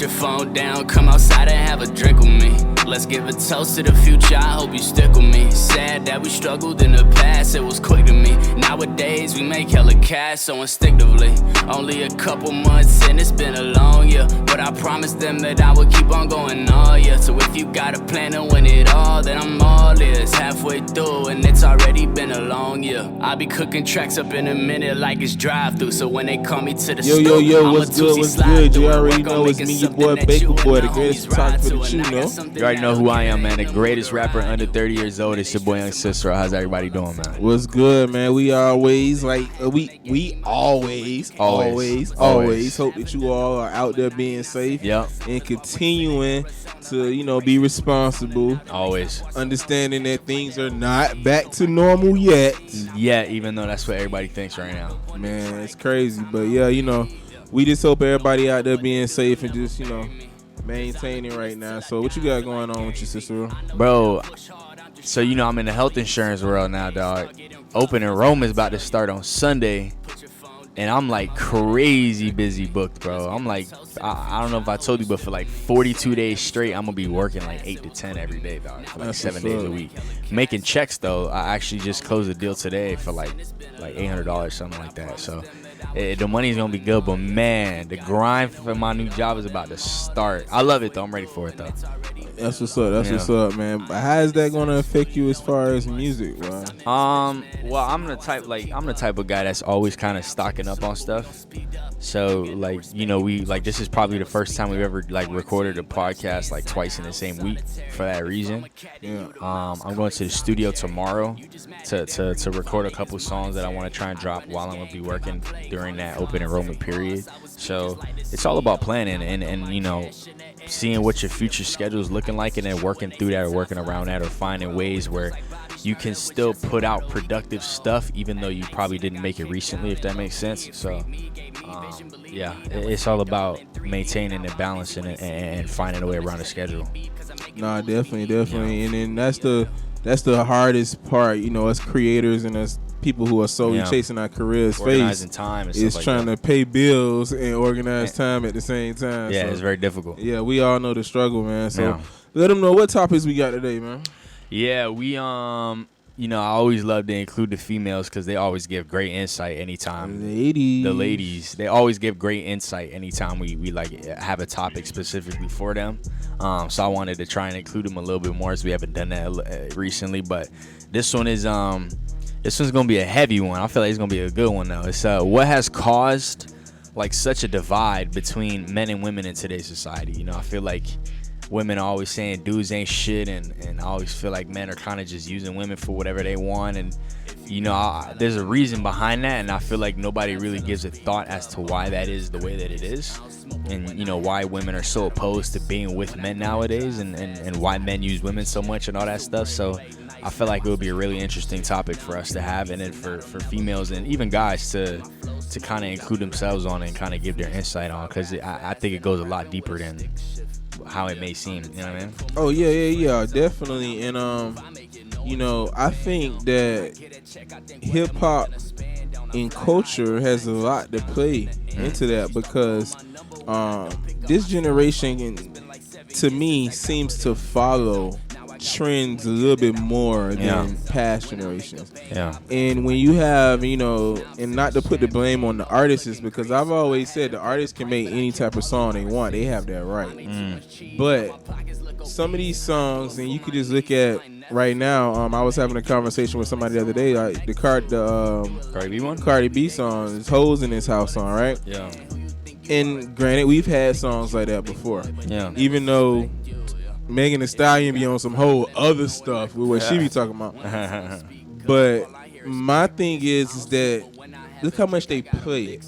your phone down, come outside and have a drink with me. Let's give a toast to the future, I hope you stick with me. Sad that we struggled in the past, it was quick to me. Nowadays we make hella cash so instinctively. Only a couple months and it's been a long year, but I promised them that I would keep on going all year. So if you got a plan to win it all, then I'm all ears. Halfway through and it's already been a long year. I'll be cooking tracks up in a minute like it's drive-through. So when they call me to the Yo, what's good? You already know it's me, your boy Bakerboy, the greatest photographer that you know. You already know who I am, man. The greatest rapper under 30 years old. It's your boy Young Cicero. How's everybody doing, man? What's good, man? We always we always hope that you all are out there being safe. Yep. And continuing to, be responsible. Always. Understanding that things are not back to normal yet. Yeah, even though that's what everybody thinks right now. Man, it's crazy. But yeah, we just hope everybody out there being safe and just, maintaining right now. So what you got going on with your sister? Bro, so I'm in the health insurance world now, dog. Open enrollment is about to start on Sunday. And I'm like crazy busy booked, bro. I'm like, I don't know if I told you, but for like 42 days straight, I'm going to be working like 8 to 10 every day, dog. For like 7 days a week. Making checks, though. I actually just closed a deal today for like $800, something like that. So the money's going to be good. But, man, the grind for my new job is about to start. I love it, though. I'm ready for it, though. That's what's up. What's up, man. How is that going to affect you as far as music, bro? Well, I'm the type of guy that's always kind of stocking up on stuff. So, this is probably the first time we've ever recorded a podcast twice in the same week for that reason. Yeah. I'm going to the studio tomorrow to record a couple songs that I want to try and drop while I'm going to be working during that open enrollment period. So it's all about planning and seeing what your future schedule is looking like and then working through that or working around that or finding ways where you can still put out productive stuff even though you probably didn't make it recently, if that makes sense. So it's all about maintaining and balancing it and finding a way around the schedule. Nah, definitely. And then that's the hardest part, as creators and as people who are solely chasing our careers organizing time and is stuff trying to pay bills and organize time at the same time. Yeah, so, it's very difficult. Yeah, we all know the struggle, man. So let them know what topics we got today, man. Yeah, we I always love to include the females because they always give great insight anytime. The ladies, they always give great insight anytime we have a topic specifically for them. So I wanted to try and include them a little bit more, as we haven't done that recently. But this one's gonna be a heavy one. I feel like it's gonna be a good one though. It's what has caused such a divide between men and women in today's society. I feel like women are always saying dudes ain't shit, and I always feel like men are kind of just using women for whatever they want. And there's a reason behind that, and I feel like nobody really gives a thought as to why that is the way that it is, and why women are so opposed to being with men nowadays, and why men use women so much and all that stuff. So I feel like it would be a really interesting topic for us to have, and then for females and even guys to kind of include themselves on and kind of give their insight on, because I think it goes a lot deeper than how it may seem. You know what I mean? Oh yeah, definitely. And I think that hip hop and culture has a lot to play into that, because this generation, to me, seems to follow trends a little bit more than past generations. Yeah. And when you have, and not to put the blame on the artists, because I've always said the artists can make any type of song they want. They have that right. But some of these songs, and you could just look at right now, I was having a conversation with somebody the other day, the Cardi B one? Cardi B song, is Hoes in This House song, right? Yeah. And granted, we've had songs like that before. Yeah. Even though Megan Thee Stallion be on some whole other stuff with what she be talking about. But my thing is that look how much they play it.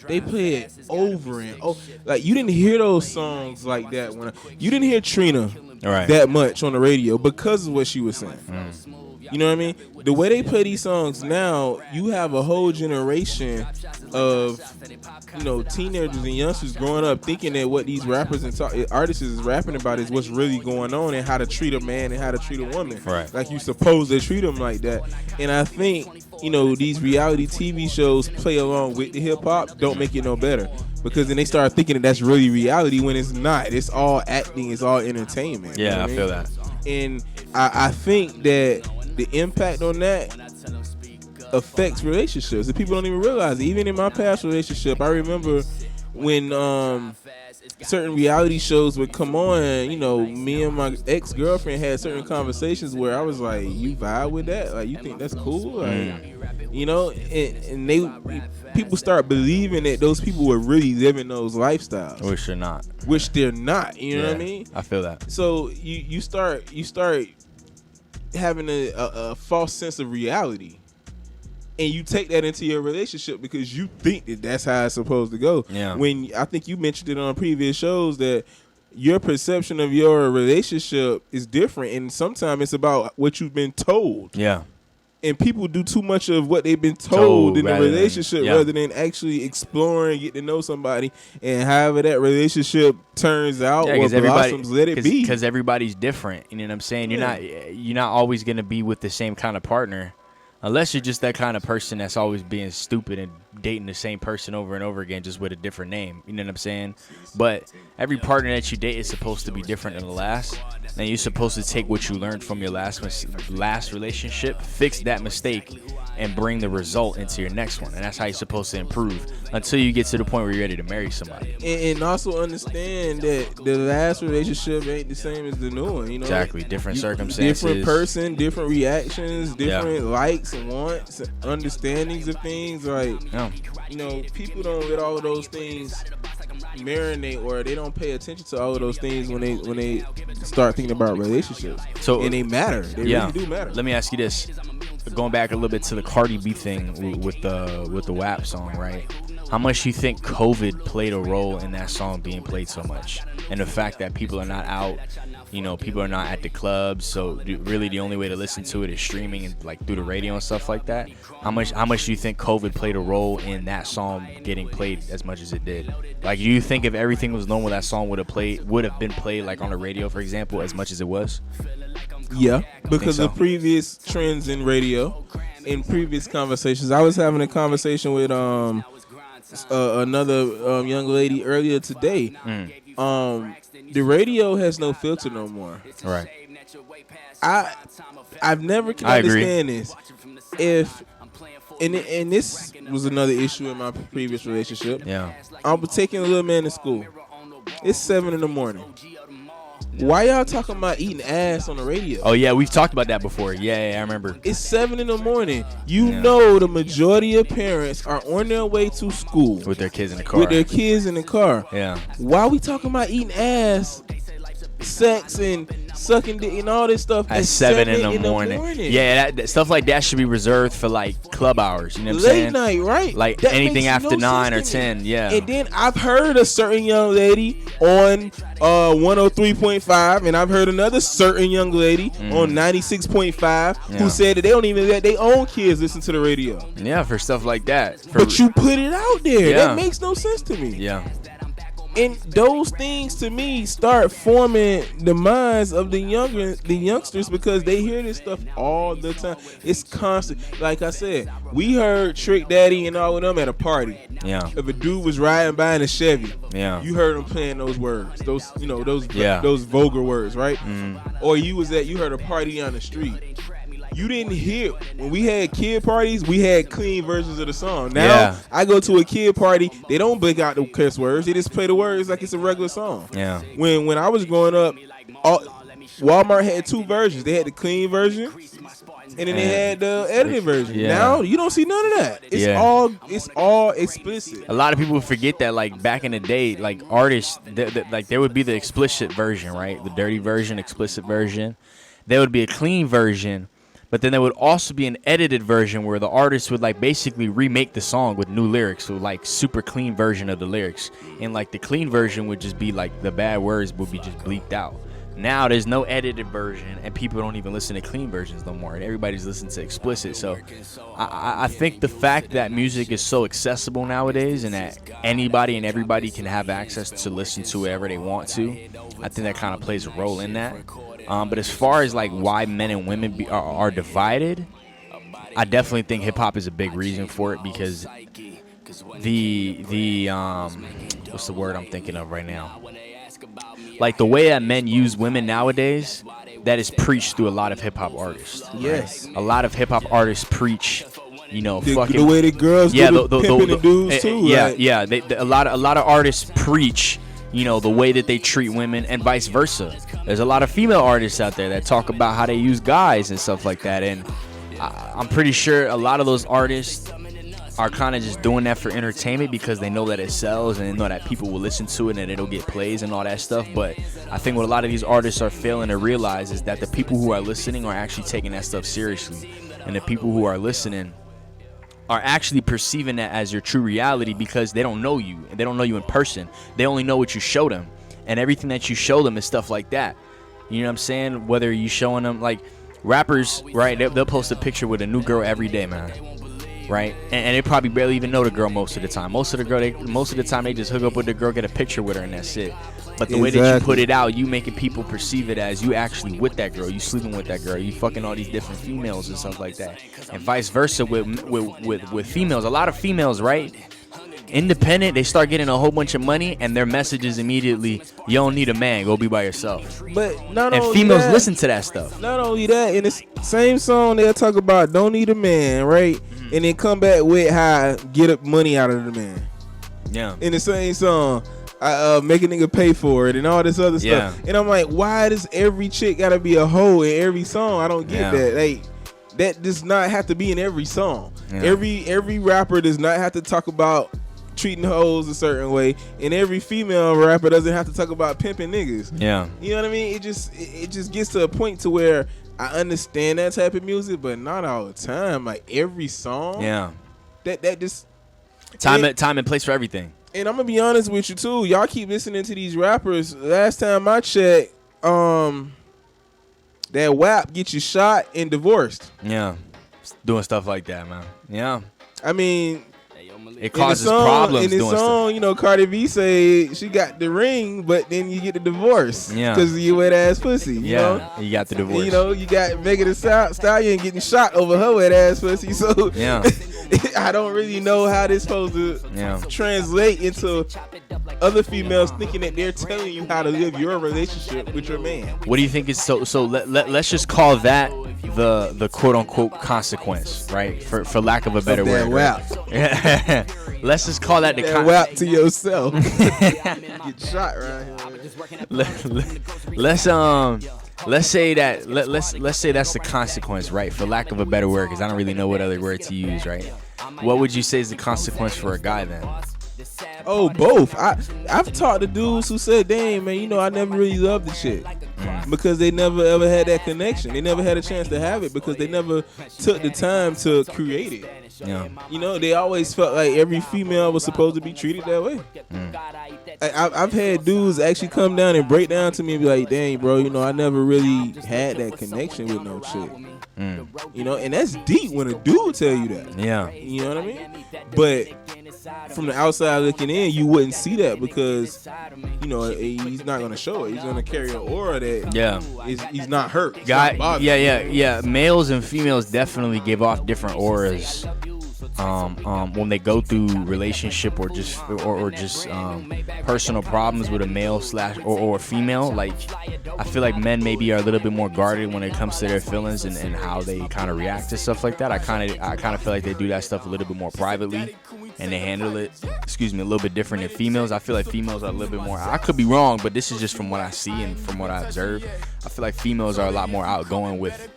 They play it over and over. You didn't hear those songs like that you didn't hear Trina that much on the radio because of what she was saying. You know what I mean? The way they play these songs now, you have a whole generation of, teenagers and youngsters growing up thinking that what these rappers and artists is rapping about is what's really going on and how to treat a man and how to treat a woman. Right. Like you supposed to treat them like that. And I think, these reality TV shows play along with the hip hop don't make it no better. because then they start thinking that that's really reality when it's not. It's all acting. It's all entertainment. Yeah, you know I feel that. And I think that the impact on that affects relationships, and people don't even realize it. Even in my past relationship, I remember when certain reality shows would come on, you know, me and my ex-girlfriend had certain conversations where I was like, you vibe with that? Like, you think that's cool? Like, you know, and people start believing that those people were really living those lifestyles. Which they're not. Which they're not, you know what I mean? I feel that. So you start having a false sense of reality. And you take that into your relationship because you think that that's how it's supposed to go. Yeah. When I think you mentioned it on previous shows that your perception of your relationship is different, and sometimes it's about what you've been told. Yeah. And people do too much of what they've been told in a relationship rather than actually exploring, get to know somebody, and however that relationship turns out or blossoms, let it be. Because everybody's different. You know what I'm saying? You're not always going to be with the same kind of partner. Unless you're just that kind of person that's always being stupid and dating the same person over and over again just with a different name. You know what I'm saying? But every partner that you date is supposed to be different than the last. And you're supposed to take what you learned from your last relationship, fix that mistake, and bring the result into your next one. And that's how you're supposed to improve until you get to the point where you're ready to marry somebody. And also understand that the last relationship ain't the same as the new one. You know? Exactly. Different circumstances. Different person, different reactions, different likes and wants, and understandings of things. Like, you know, people don't let all of those things marinate, or they don't pay attention to all of those things when they start thinking about relationships. And they matter. They really do matter. Let me ask you this. Going back a little bit to the Cardi B thing with the WAP song, right? How much do you think COVID played a role in that song being played so much? And the fact that people are not out, you know, people are not at the clubs, so really the only way to listen to it is streaming and like through the radio and stuff like that. How much do you think COVID played a role in that song getting played as much as it did? Like, do you think if everything was normal, that song would have been played like on the radio, for example, as much as it was? Yeah, because of previous trends in radio, in previous conversations. I was having a conversation with another young lady earlier today. The radio has no filter no more. Right. I've never can understand this. And this was another issue in my previous relationship. Yeah. I was taking a little man to school. It's 7 a.m. Why y'all talking about eating ass on the radio? Oh yeah, we've talked about that before. Yeah, I remember. It's 7 a.m. You know the majority of parents are on their way to school with their kids in the car. Yeah. Why we talking about eating ass, sex, and sucking dick and all this stuff at 7 in the morning? Yeah, that stuff like that should be reserved for like club hours. You know what I'm saying? Late night, right? Like that anything after 9 or 10. Yeah. And then I've heard a certain young lady on 103.5, and I've heard another certain young lady on 96.5 who said that they don't even let their own kids listen to the radio. Yeah, for stuff like that. But you put it out there. That makes no sense to me. Yeah. And those things to me start forming the minds of the youngsters because they hear this stuff all the time. It's constant. Like I said, we heard Trick Daddy and all of them at a party. Yeah. If a dude was riding by in a Chevy, you heard him playing those words, those vulgar words, right? Or you heard a party on the street. You didn't hear when we had kid parties. We had clean versions of the song. Now I go to a kid party, they don't break out the curse words. They just play the words like it's a regular song. Yeah. When I was growing up, Walmart had 2 versions. They had the clean version, and then they had the edited version. Yeah. Now you don't see none of that. It's all explicit. A lot of people forget that, like back in the day, like artists, like there would be the explicit version, right? The dirty version, explicit version. There would be a clean version. But then there would also be an edited version where the artist would like basically remake the song with new lyrics, so like super clean version of the lyrics. And like the clean version would just be like the bad words would be just bleeped out. Now there's no edited version, and people don't even listen to clean versions no more, and everybody's listening to explicit. So I think the fact that music is so accessible nowadays and that anybody and everybody can have access to listen to whatever they want to, I think that kind of plays a role in that. But as far as like why men and women are divided, I definitely think hip hop is a big reason for it because what's the word I'm thinking of right now? Like the way that men use women nowadays, that is preached through a lot of hip hop artists. Yes. Right? A lot of hip hop artists preach, fucking the way the girls do the pimping the dudes too. Yeah, like. yeah. A lot of artists preach, the way that they treat women and vice versa. There's a lot of female artists out there that talk about how they use guys and stuff like that. And I'm pretty sure a lot of those artists are kind of just doing that for entertainment because they know that it sells and they know that people will listen to it and it'll get plays and all that stuff. But I think what a lot of these artists are failing to realize is that the people who are listening are actually taking that stuff seriously. And the people who are listening are actually perceiving that as your true reality because they don't know you. And they don't know you in person. They only know what you show them. And everything that you show them is stuff like that. You know what I'm saying? Whether you showing them, like, rappers, right? They'll post a picture with a new girl every day, man. Right, and they probably barely even know the girl most of the time. Most of the time, they just hook up with the girl, get a picture with her, and that's it. But the way that you put it out, you making people perceive it as you actually with that girl, you sleeping with that girl, you fucking all these different females and stuff like that, and vice versa with females. A lot of females, right? Independent, they start getting a whole bunch of money, and their message is immediately, "You don't need a man, go be by yourself." But not and only females that, listen to that stuff. Not only that, in the same song they'll talk about don't need a man, right? Mm-hmm. And then come back with how get up money out of the man. Yeah. In the same song, make a nigga pay for it and all this other stuff. And I'm like, why does every chick gotta be a hoe in every song? I don't get that. Like, that does not have to be in every song. Yeah. Every rapper does not have to talk about treating hoes a certain way, and every female rapper doesn't have to talk about pimping niggas. Yeah, you know what I mean? It just gets to a point to where I understand that type of music, but not all the time. Like every song, that just time and place for everything. And I'm gonna be honest with you too. Y'all keep listening to these rappers. Last time I checked, that WAP get you shot and divorced. Yeah, doing stuff like that, man. Yeah, I mean. It causes problems. In the song, Cardi B say she got the ring, but then you get the divorce because of your wet ass pussy. You know? You got the divorce. And, you got Megan Thee Stallion getting shot over her wet ass pussy. So I don't really know how this supposed to translate into other females thinking that they're telling you how to live your relationship with your man. What do you think is so? Let's just call that the quote unquote consequence, right? For lack of a better word. Right? Let's just call that the WAP to yourself. Get shot right here. Let's say that's the consequence, right? For lack of a better word, because I don't really know what other word to use, right? What would you say is the consequence for a guy then? Oh, both. I've talked to dudes who said, "Dang, man, I never really loved the chick because they never ever had that connection. They never had a chance to have it because they never took the time to create it." Yeah. They always felt like every female was supposed to be treated that way. I've had dudes actually come down and break down to me and be like, "Dang, bro, I never really had that connection with no chick." And that's deep when a dude tell you that. Yeah. You know what I mean? But from the outside looking in, you wouldn't see that because, he's not going to show it. He's going to carry an aura that he's not hurt. Males and females definitely give off different auras when they go through relationship or just personal problems with a male or a female. Like, I feel like men maybe are a little bit more guarded when it comes to their feelings and how they kind of react to stuff like that. I kind of feel like they do that stuff a little bit more privately. And they handle it, a little bit different than females. I feel like females are a little bit more, I could be wrong, but this is just from what I see and from what I observe. I feel like females are a lot more outgoing with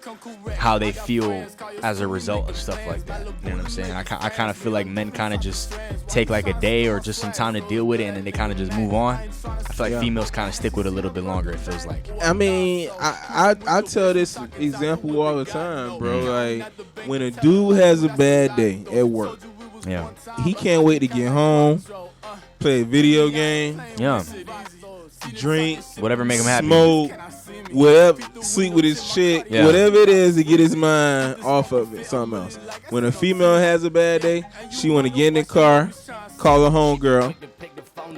how they feel as a result of stuff like that. You know what I'm saying? I kind of feel like men kind of just take like a day or just some time to deal with it and then they kind of just move on. I feel like females kind of stick with it a little bit longer, it feels like. I mean, I tell this example all the time, bro. Like, when a dude has a bad day at work, he can't wait to get home, play a video game, drink, whatever make him happy, smoke, whatever, sleep with his chick, whatever it is to get his mind off of it, something else. When a female has a bad day, she want to get in the car, call her homegirl,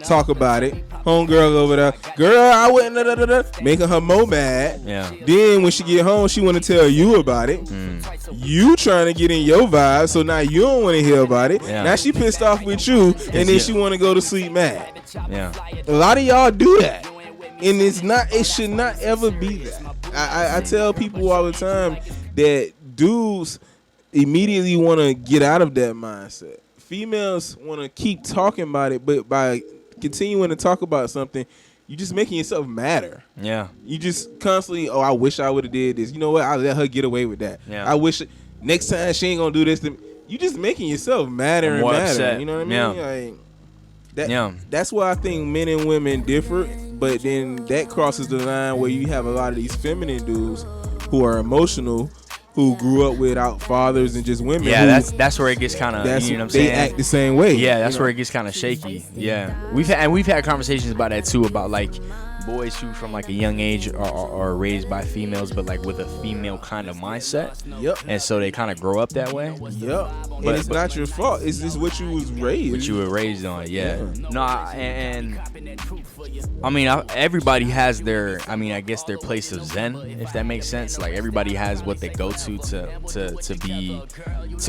talk about it. Homegirl over there, girl, I wouldn't, making her more mad. Yeah. Then when she get home, she want to tell you about it. You trying to get in your vibe, so now you don't want to hear about it. Yeah. Now she pissed off with you, and then she want to go to sleep mad. Yeah. A lot of y'all do that, and it should not ever be that. I tell people all the time that dudes immediately want to get out of that mindset. Females want to keep talking about it, but by continuing to talk about something, you just making yourself madder. Yeah. You just constantly, I wish I would have did this. You know what? I let her get away with that. Yeah. I wish next time she ain't gonna do this to me. You just making yourself madder and madder. Upset. You know what I mean? Yeah. That's why I think men and women differ. But then that crosses the line where you have a lot of these feminine dudes who are emotional, who grew up without fathers and just women. Yeah, that's where it gets kind of, you know what I'm saying? They act the same way. Yeah, that's where it gets kind of shaky. Yeah. We've had conversations about that too, about like boys who from like a young age are raised by females, but like with a female kind of mindset. Yep. And so they kind of grow up that way. Yep. And it's not your fault. It's just what you was raised. What you were raised on, yeah. No, I mean, everybody has their, I guess their place of zen, if that makes sense. Like everybody has what they go to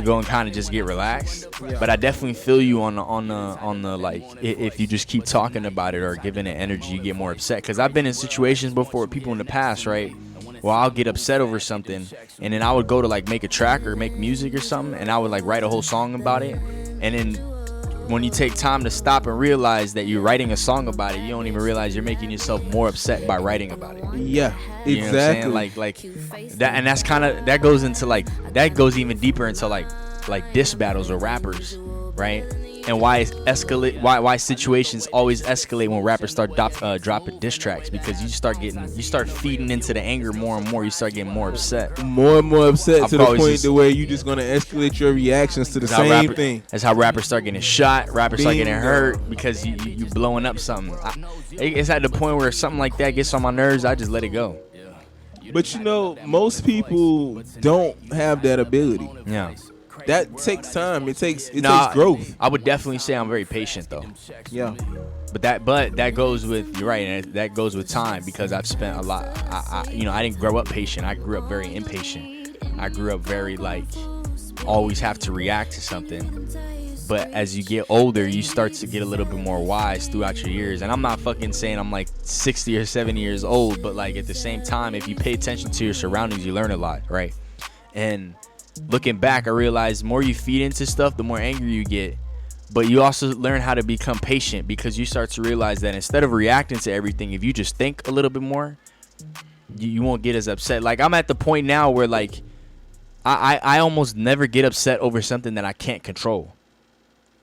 go and kind of just get relaxed. Yeah. But I definitely feel you on the like, if you just keep talking about it or giving it energy, you get more upset. Because I've been in situations before with people in the past, right? Well, I'll get upset over something, and then I would go to like make a track or make music or something, and I would like write a whole song about it. And then when you take time to stop and realize that you're writing a song about it, you don't even realize you're making yourself more upset by writing about it. Yeah, you know exactly. What I'm saying? Like that, and that's kind of, that goes into like, that goes even deeper into like diss battles or rappers, right? And why situations always escalate when rappers start dropping diss tracks, because you start feeding into the anger more and more. You start getting more upset, more and more upset, to the point to where you're just gonna escalate your reactions to the same thing. That's how rappers start getting shot. Rappers start getting hurt because you blowing up something. It's at the point where something like that gets on my nerves. I just let it go. But you know, most people don't have that ability. Yeah. That takes time. It takes growth. I would definitely say I'm very patient though. Yeah. But that goes with, you're right, and that goes with time, because I've spent a lot. I didn't grow up patient. I grew up very impatient. I grew up very like always have to react to something. But as you get older, you start to get a little bit more wise throughout your years. And I'm not fucking saying I'm like 60 or 70 years old, but like at the same time, if you pay attention to your surroundings, you learn a lot, right? And looking back, I realized the more you feed into stuff, the more angry you get. But you also learn how to become patient, because you start to realize that instead of reacting to everything, if you just think a little bit more, you won't get as upset. Like I'm at the point now where like I almost never get upset over something that I can't control.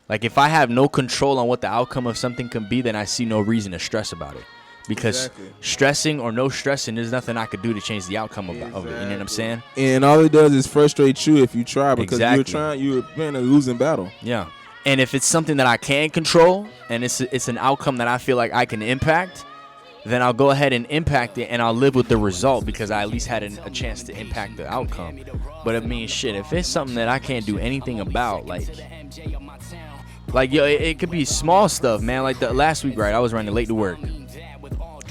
Like if I have no control on what the outcome of something can be, then I see no reason to stress about it. Because stressing or no stressing, there's nothing I could do to change the outcome of it. You know what I'm saying? And all it does is frustrate you if you try, because you're playing a losing battle. Yeah. And if it's something that I can control and it's an outcome that I feel like I can impact, then I'll go ahead and impact it, and I'll live with the result, because I at least had a chance to impact the outcome. But I mean, shit, if it's something that I can't do anything about, like yo, it could be small stuff, man. Like the last week, right? I was running late to work.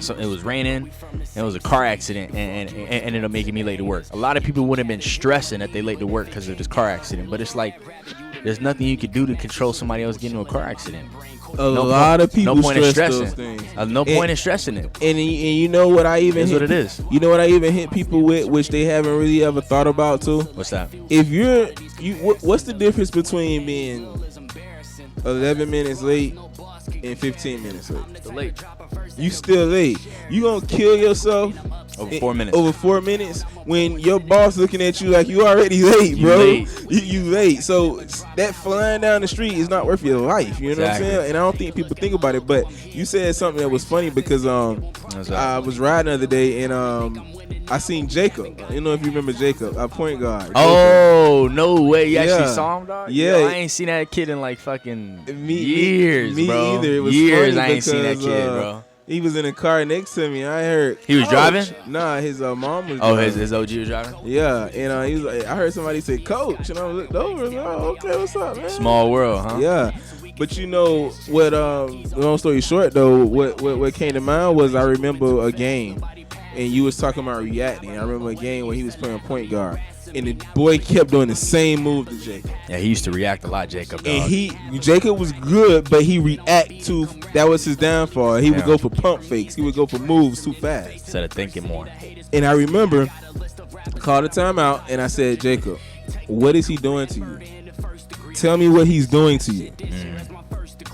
So it was raining, and it was a car accident, and it ended up making me late to work. A lot of people would have been stressing that they late to work because of this car accident, but it's like there's nothing you could do to control somebody else getting into a car accident. A lot of people stress those things. No point in stressing it. And you know what I even hit, what it is. You know what I even hit people with, which they haven't really ever thought about too? What's that? If what's the difference between being 11 minutes late and 15 minutes late? You still late. You gonna kill yourself over 4 minutes. Over 4 minutes when your boss looking at you like you already late, bro. You late. So that flying down the street is not worth your life. You know what I'm saying? And I don't think people think about it. But you said something that was funny, because I was riding the other day, and I seen Jacob. You know if you remember Jacob, our point guard. Oh, no way. You actually saw him, dog? Yeah. Yo, I ain't seen that kid in like fucking years, me bro. Either. It was years funny I ain't seen that kid, bro. He was in a car next to me. I heard he was driving. Nah, his mom was. Oh, driving. his OG was driving. Yeah, and he was like, I heard somebody say, "Coach," and I looked over. And, oh, okay, what's up, man? Small world, huh? Yeah, But you know what? Long story short, though, what came to mind was I remember a game, and you was talking about reacting. I remember a game where he was playing point guard, and the boy kept doing the same move to Jacob. Yeah, he used to react a lot, Jacob. Dog. And Jacob was good, but he react to that was his downfall. He would go for pump fakes. He would go for moves too fast instead of thinking more. And I remember I called a timeout, and I said, Jacob, what is he doing to you? Tell me what he's doing to you.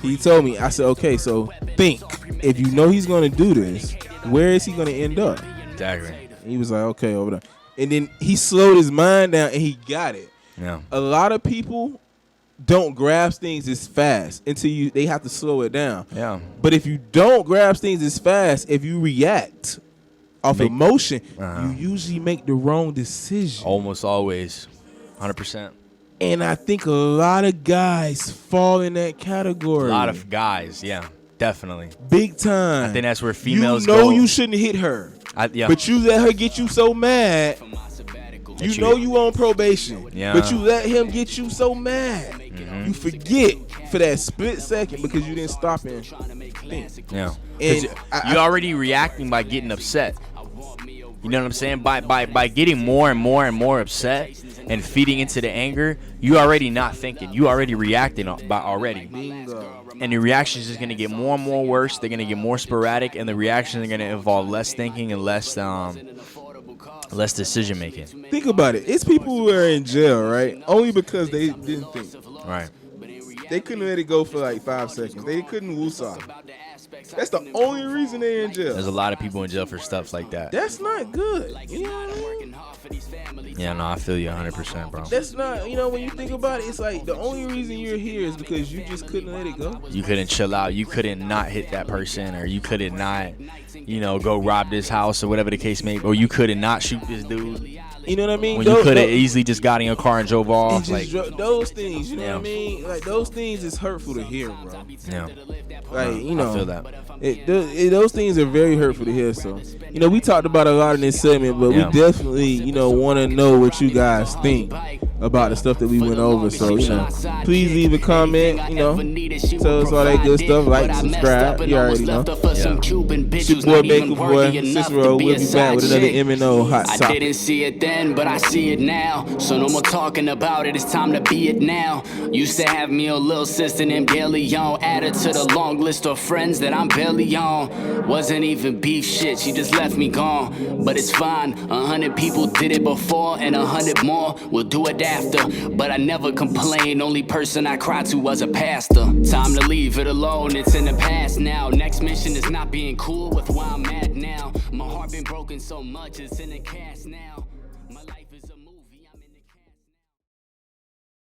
He told me. I said, okay, so think. If you know he's going to do this, where is he going to end up? Exactly. He was like, okay, over there. And then he slowed his mind down, and he got it. Yeah. A lot of people don't grasp things as fast until they have to slow it down. Yeah. But if you don't grasp things as fast, if you react off emotion, you usually make the wrong decision. Almost always. 100%. And I think a lot of guys fall in that category. A lot of guys, yeah, definitely. Big time. I think that's where females go. You shouldn't hit her. Yeah. But you let her get you so mad. You know you on probation. Yeah. But you let him get you so mad. Mm-hmm. You forget for that split second because you didn't stop and think. Yeah. And you're already reacting by getting upset. You know what I'm saying? By getting more and more and more upset and feeding into the anger, you already not thinking. You already reacting already. Bingo. And the reactions is going to get more and more worse. They're going to get more sporadic, and the reactions are going to involve less thinking and less decision making. Think about it. It's people who are in jail, right? Only because they didn't think. Right. They couldn't let it go for like 5 seconds. They couldn't woosah. That's the only reason they're in jail. There's a lot of people in jail for stuff like that. That's not good. You know what I mean? Yeah, no, I feel you 100%, bro. That's not, when you think about it, it's like the only reason you're here is because you just couldn't let it go. You couldn't chill out. You couldn't not hit that person, or you couldn't not, go rob this house or whatever the case may be, or you couldn't not shoot this dude. You know what I mean? When you could have easily just got in your car and drove off. Those things, you know what I mean? Like, those things is hurtful to hear, bro. Yeah. Like, I feel that. Those things are very hurtful to hear. So, we talked about a lot in this segment, but we definitely, want to know what you guys think about the stuff that we went over. So, please leave a comment, tell us all that good stuff, like, subscribe, you already know. It's your boy Bakerboy, Cicero, we'll be back with another M&O Hot Topic. I didn't see it then, but I see it now. So no more talking about it, it's time to be it now. Used to have me a little sister named Daily on, added to the long list of friends that I'm barely on. Wasn't even beef shit, she just left me gone. But it's fine, 100 people did it before, and 100 more will do it after. But I never complained, only person I cried to was a pastor. Time to leave it alone, it's in the past now. Next mission is not being cool with where I'm at now. My heart been broken so much, it's in the cast now.